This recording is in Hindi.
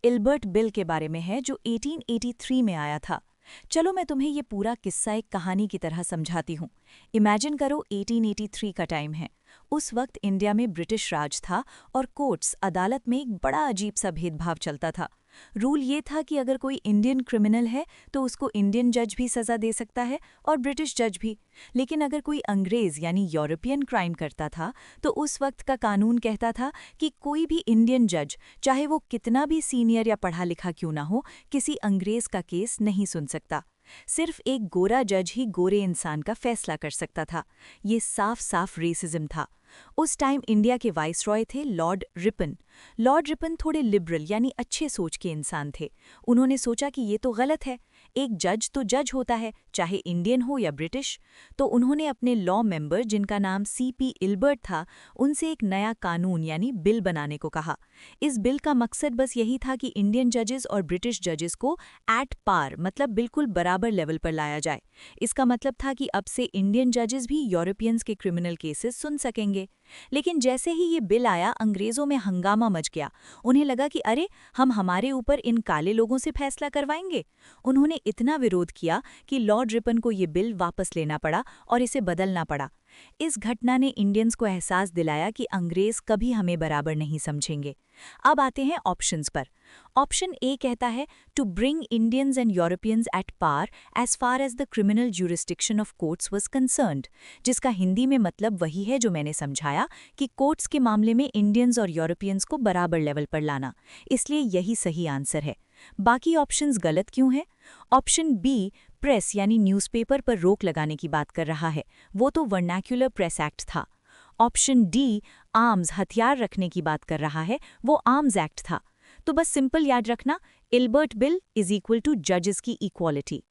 इल्बर्ट बिल के बारे में है जो 1883 में आया था। चलो मैं तुम्हें ये पूरा किस्सा एक कहानी की तरह समझाती हूँ। इमेजिन करो 1883 का टाइम है। उस वक्त इंडिया में ब्रिटिश राज था और कोर्ट्स अदालत में एक बड़ा अजीब सा भेदभाव चलता था। रूल ये था कि अगर कोई इंडियन क्रिमिनल है तो उसको इंडियन जज भी सज़ा दे सकता है और ब्रिटिश जज भी। लेकिन अगर कोई अंग्रेज़ यानी यूरोपियन क्राइम करता था तो उस वक्त का कानून कहता था कि कोई भी इंडियन जज, चाहे वो कितना भी सीनियर या पढ़ा लिखा क्यों ना हो, किसी अंग्रेज़ का केस नहीं सुन सकता। सिर्फ एक गोरा जज ही गोरे इंसान का फैसला कर सकता था। ये साफ साफ रेसिज्म था। उस टाइम इंडिया के वाइसरॉय थे लॉर्ड रिपन। लॉर्ड रिपन थोड़े लिबरल यानी अच्छे सोच के इंसान थे। उन्होंने सोचा कि ये तो गलत है, एक जज तो जज होता है, चाहे इंडियन हो या ब्रिटिश। तो उन्होंने अपने लॉ मेंबर, जिनका नाम सीपी इल्बर्ट था, उनसे एक नया कानून यानी बिल बनाने को कहा। इस बिल का मकसद बस यही था कि इंडियन जजेस और ब्रिटिश जजेस को एट पार, मतलब बिल्कुल बराबर लेवल पर लाया जाए। इसका मतलब था कि अब से इंडियन जजेस भी यूरोपियंस के क्रिमिनल केसेस सुन सकेंगे। लेकिन जैसे ही ये बिल आया, अंग्रेजों में हंगामा मच गया। उन्हें लगा कि अरे, हम हमारे ऊपर इन काले लोगों से फैसला करवाएंगे। उन्होंने इतना विरोध किया कि लॉर्ड रिपन को ये बिल वापस लेना पड़ा और इसे बदलना पड़ा। इस घटना ने इंडियंस को एहसास दिलाया कि अंग्रेज कभी हमें बराबर नहीं समझेंगे। अब आते हैं ऑप्शंस पर। ऑप्शन ए कहता है to bring Indians and Europeans at par as far as the criminal jurisdiction of courts was concerned, जिसका हिंदी में मतलब वही है जो मैंने समझाया कि कोर्ट्स के मामले में इंडियंस और यूरोपियंस को बराबर लेवल पर लाना। इसलिए यही सही आंसर है। बाकी ऑप्शंस गलत क्यों हैं? ऑप्शन बी प्रेस यानी न्यूज़पेपर पर रोक लगाने की बात कर रहा है, वो तो वर्नैक्युलर प्रेस एक्ट था। ऑप्शन डी आर्म्स हथियार रखने की बात कर रहा है, वो आर्म्स एक्ट था। तो बस सिंपल याद रखना, Ilbert bill is equal to जजेस की इक्वालिटी।